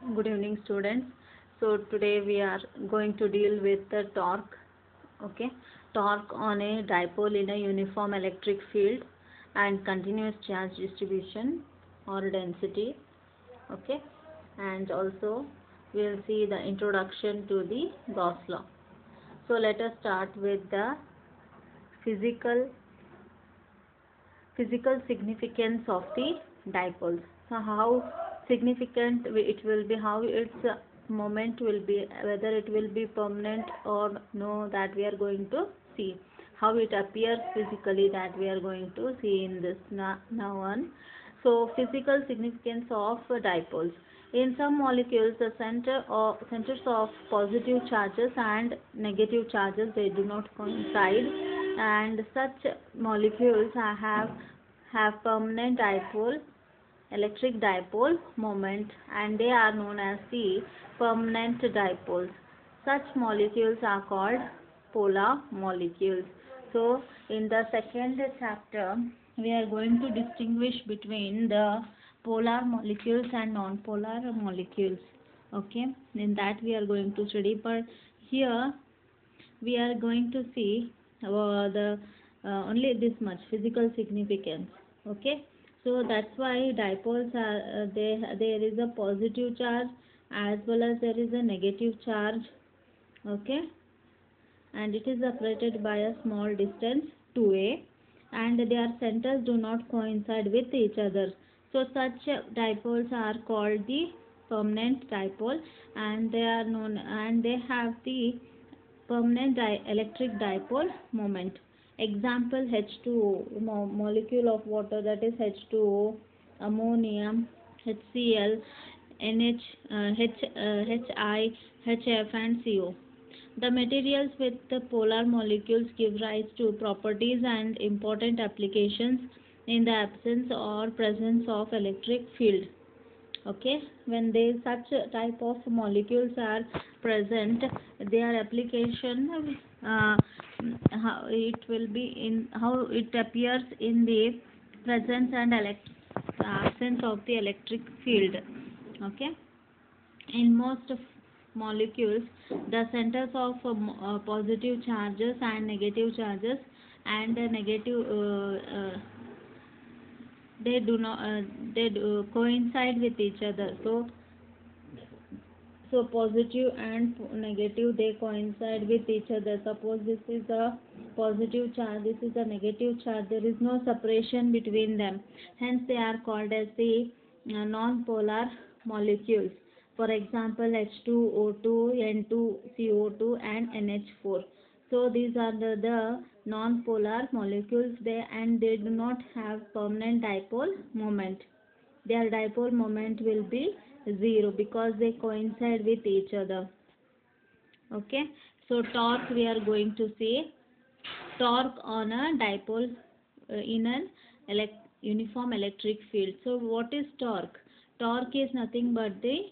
Good evening, students. So today we are going to deal with the torque. Okay, torque on a dipole in a uniform electric field and continuous charge distribution or density. Okay, and also we will see the introduction to the Gauss law. So let us start with the physical physical significance of the dipoles. So how significant it will be, how its moment will be, whether it will be permanent or no, that we are going to see. How it appears physically, that we are going to see in this now on. So physical significance of dipoles. In some molecules, the centers of positive charges and negative charges, they do not coincide, and such molecules have permanent dipole electric dipole moment, and they are known as the permanent dipoles. Such molecules are called polar molecules. So in the second chapter we are going to distinguish between the polar molecules and non-polar molecules. Okay, in that we are going to study, but here we are going to see the only this much physical significance. Okay, so that's why dipoles are there is a positive charge as well as there is a negative charge. Okay, and it is separated by a small distance 2a, and their centers do not coincide with each other. So such dipoles are called the permanent dipole, and they are known, and they have the permanent electric dipole moment. Example, H2O, molecule of water, that is H2O, ammonia, HCl, NH, HI, HF and CO. The materials with the polar molecules give rise to properties and important applications in the absence or presence of electric field. Okay, when they such type of molecules are present, their application, how it will be in, how it appears in the presence and absence of the electric field. Okay, in most of molecules, the centers of positive charges and negative charges and negative they do not they do coincide with each other. So positive and negative, they coincide with each other. Suppose this is a positive charge, this is a negative charge, there is no separation between them, hence they are called as the non-polar molecules. For example, H2O2, N2CO2 and NH4. So these are the non-polar molecules, and they do not have permanent dipole moment. Their dipole moment will be 0 because they coincide with each other. Okay, so torque we are going to see. Torque on a dipole in an uniform electric field. So what is torque? Torque is nothing but the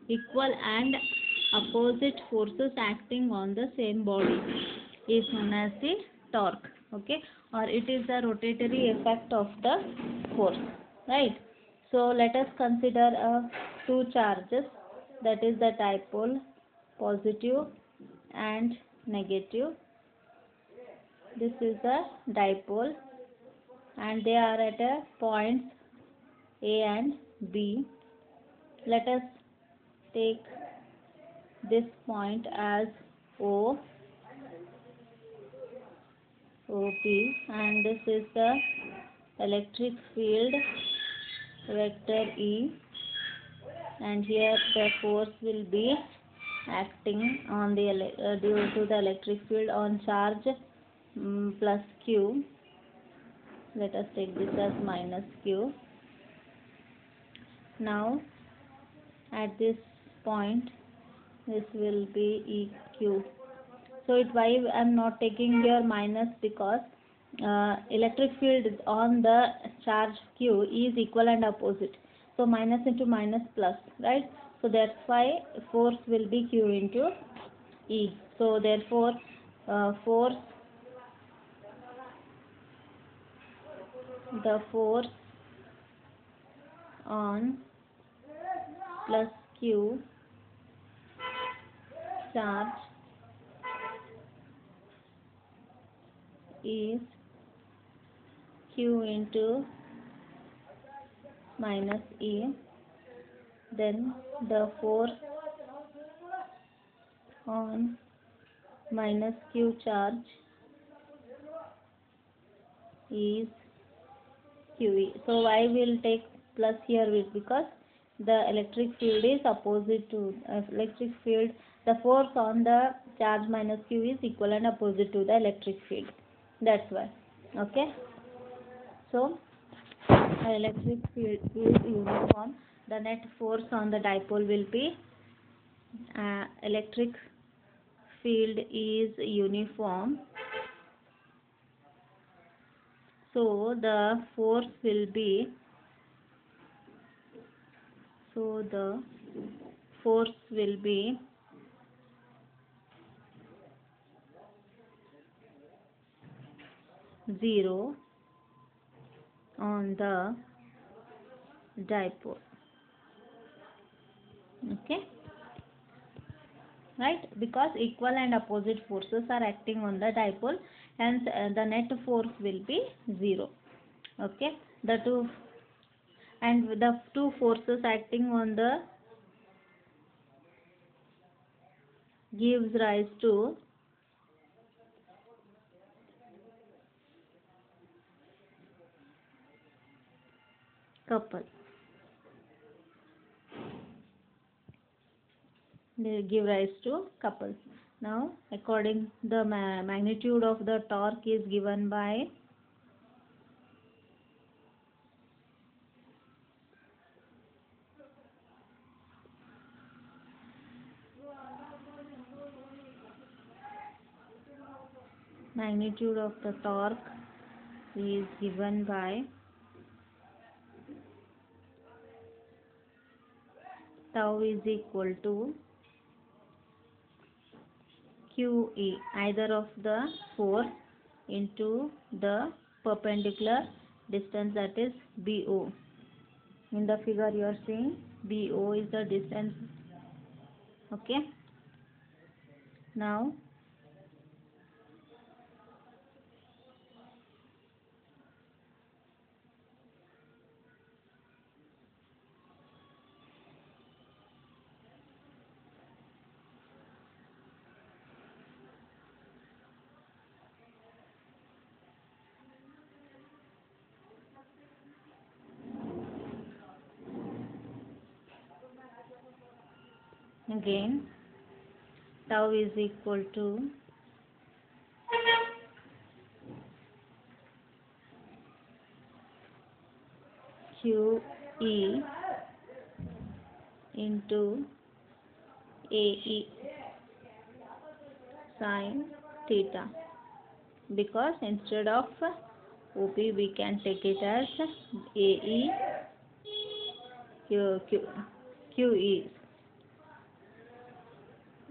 equal and opposite forces acting on the same body is known as the torque. Okay, or it is the rotatory effect of the force, right? So let us consider two charges, that is the dipole, positive and negative. This is the dipole and they are at a points A and B. Let us take this point as O, OP, and this is the electric field vector E, and here the force will be acting on the due to the electric field on charge plus Q. Let us take this as minus Q. Now at this point this will be EQ. So why I am not taking here minus, because electric field on the charge Q is equal and opposite. So minus into minus plus, right? So that's why force will be Q into E. So therefore force on plus q charge is q into minus E, then the force on minus q charge is QE. So why will take plus here is because the electric field is opposite to electric field. The force on the charge minus Q is equal and opposite to the electric field. That's why. Okay. So the electric field is uniform. The net force on the dipole will be electric field is uniform. So the force will be 0 on the dipole. Okay, right? Because equal and opposite forces are acting on the dipole, hence the net force will be 0. Okay, the two forces acting on the gives rise to couple. They give rise to couple. Now, according the magnitude of the torque is given by tau is equal to QE, either of the force into the perpendicular distance, that is BO. In the figure you are seeing BO is the distance. Okay. Now again tau is equal to QE into AE sin theta, because instead of OP we can take it as AE QE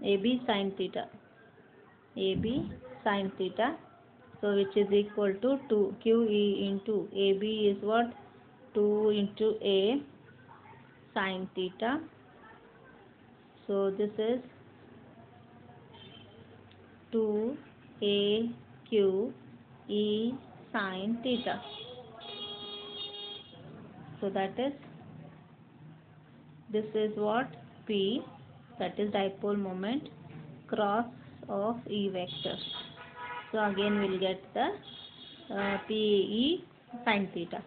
AB sin theta, so which is equal to 2 QE into AB is what, 2 into A sin theta. So this is 2 A Q E sin theta. So this is what P, that is dipole moment cross of E vector. So again we'll get the PE sin theta.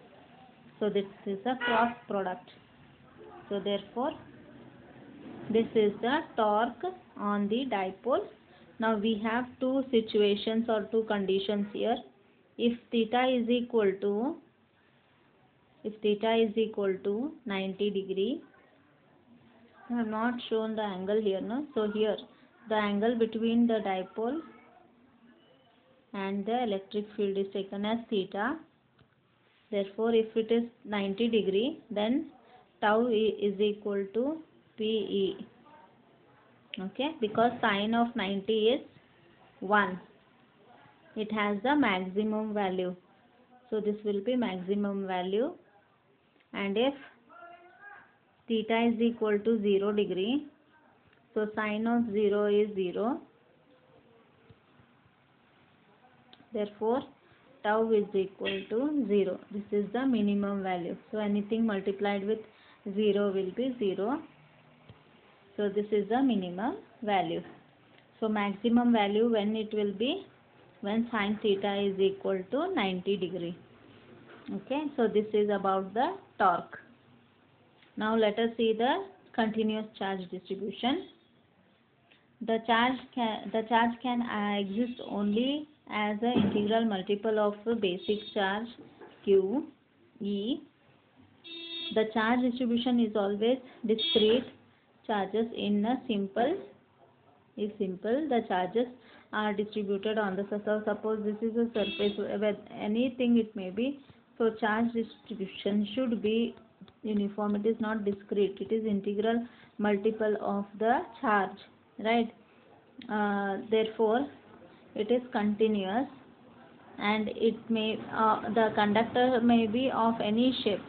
So this is a cross product. So therefore this is the torque on the dipole. Now we have two situations or two conditions here. If theta is equal to 90 degree, I have not shown the angle here, no? So here the angle between the dipole and the electric field is taken as theta. Therefore if it is 90 degree, then tau is equal to PE. Okay, because sine of 90 is 1. It has the maximum value. So this will be maximum value. And if theta is equal to 0 degree. So sine of 0 is 0. Therefore tau is equal to 0. This is the minimum value. So anything multiplied with 0 will be 0. So this is the minimum value. So maximum value when it will be, when sine theta is equal to 90 degree. Okay, so this is about the torque. Now let us see the continuous charge distribution. The charge can exist only as an integral multiple of the basic charge q e. The charge distribution is always discrete charges in a simple. The charges are distributed on the surface. Suppose this is a surface with anything it may be. So charge distribution should be uniform. It is not discrete. It is integral multiple of the charge, right? Therefore it is continuous, and it may the conductor may be of any shape.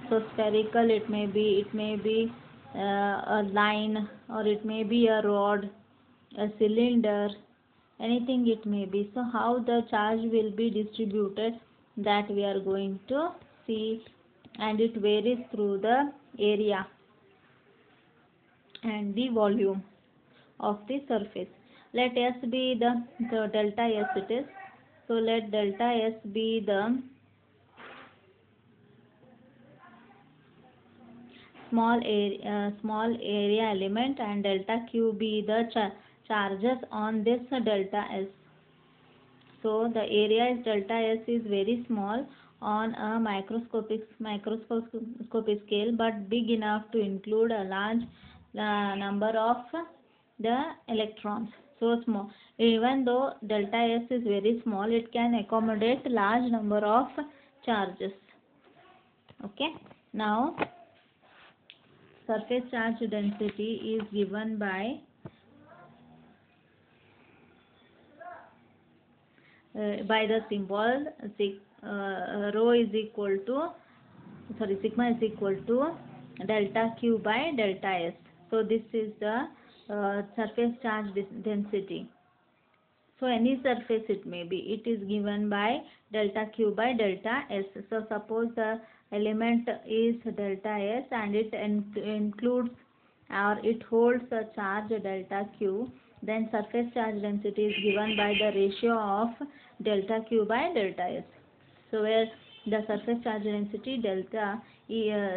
So spherical it may be a line, or it may be a rod, a cylinder, anything it may be. So how the charge will be distributed, that we are going to see, and it varies through the area and the volume of the surface. Let S be the delta S it is. So let delta S be the small area element, and delta Q be the charges on this delta S. So the area is delta S is very small on a microscopic scale, but big enough to include a large number of the electrons. So small, even though delta S is very small, it can accommodate large number of charges. Okay, now surface charge density is given by the symbol rho is equal to, sigma is equal to delta Q by delta S. So this is the surface charge density. So any surface it may be, it is given by delta Q by delta S. So suppose the element is delta S, and it includes, or it holds a charge delta Q, then surface charge density is given by the ratio of delta Q by delta S. So where the surface charge density delta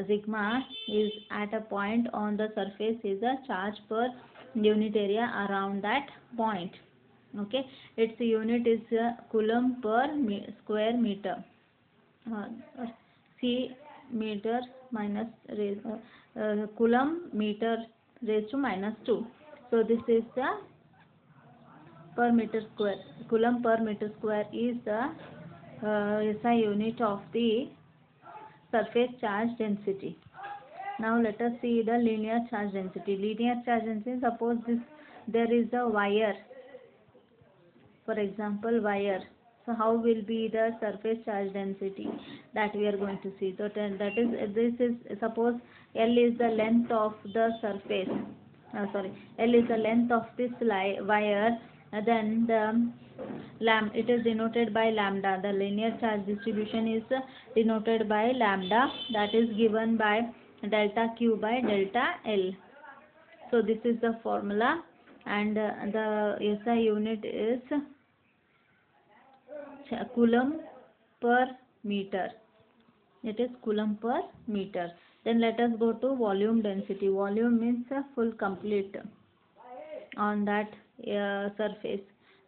sigma is at a point on the surface is a charge per unit area around that point. Okay, its unit is coulomb per square meter. C meter minus coulomb meter raised to minus 2. So this is the per meter square. Coulomb per meter square is the SI unit of the surface charge density. Now let us see the linear charge density. Linear charge density, suppose there is a wire, for example wire. So how will be the surface charge density, that we are going to see. So this is, suppose L is the length of the surface, L is the length of this wire, then the it is denoted by lambda. The linear charge distribution is denoted by lambda, that is given by delta Q by delta L. So this is the formula, and the SI unit is coulomb per meter. It is coulomb per meter. Then let us go to volume density. Volume means full complete on that surface.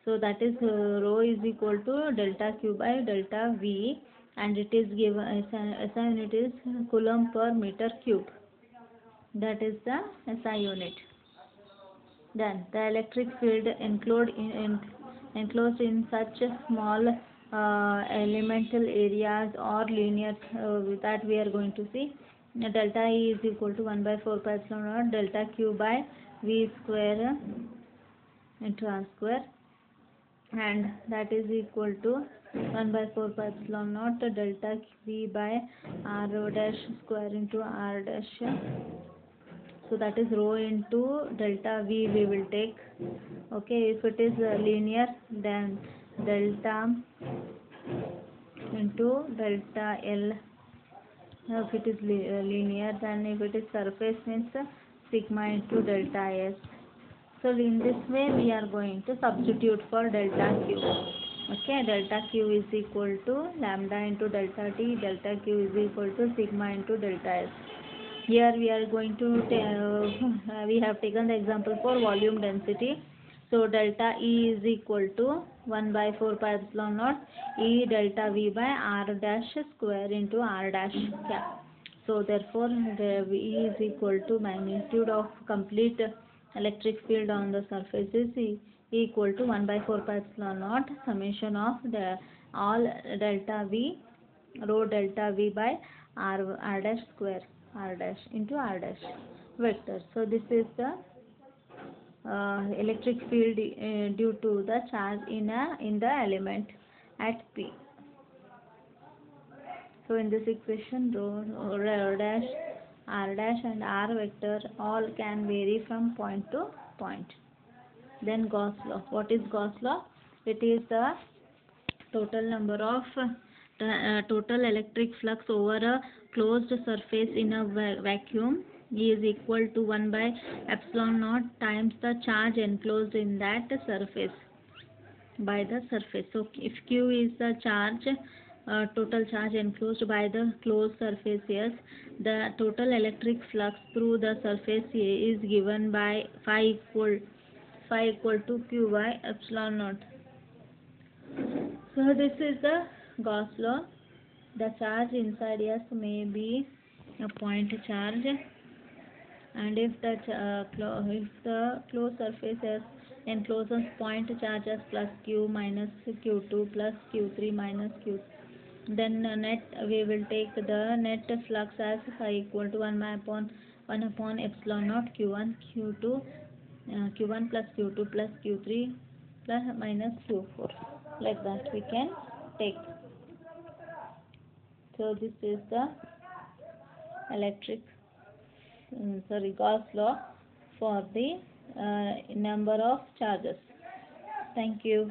So that is rho is equal to delta Q by delta V, and it is given, SI unit is coulomb per meter cube. That is the SI unit. Then the electric field enclosed in such small elemental areas or linear, that we are going to see. Delta E is equal to 1 by 4 pi epsilon naught delta Q by V square into R square, and that is equal to 1 by 4 pi epsilon naught delta V by R dash square into R dash. So that is rho into delta V we will take. Okay, if it is linear, then delta into delta L. If it is linear, then if it is surface, means sigma into delta S. So in this way we are going to substitute for delta Q. Okay, delta Q is equal to lambda into delta T, delta Q is equal to sigma into delta S. Here we are going to we have taken the example for volume density. So delta E is equal to 1 by 4 pi epsilon naught E delta V by R dash square into R dash cap. So therefore the V is equal to magnitude of complete electric field on the surface is equal to 1 by 4 pi epsilon naught summation of the all delta V rho delta V by R dash square R dash into R dash vector. So this is the electric field due to the charge in the element at P. So in this equation, rho dash, R dash and R vector all can vary from point to point. Then Gauss law. What is Gauss law? It is the total number of total electric flux over a closed surface in a vacuum is equal to 1 by epsilon naught times the charge enclosed in that surface by the surface. So if Q is the charge, total charge enclosed by the closed surface S, the total electric flux through the surface A is given by phi equal to Q by epsilon naught. So this is the Gauss law. The charge inside S may be a point charge, and if the closed surface S encloses point charges plus Q minus Q2 plus Q3 minus Q, then net we will take the net flux as phi equal to 1 upon epsilon naught Q1 Q2 Q1 plus Q2 plus Q3 plus minus Q4, like that we can take. So this is the Gauss law for the number of charges. Thank you.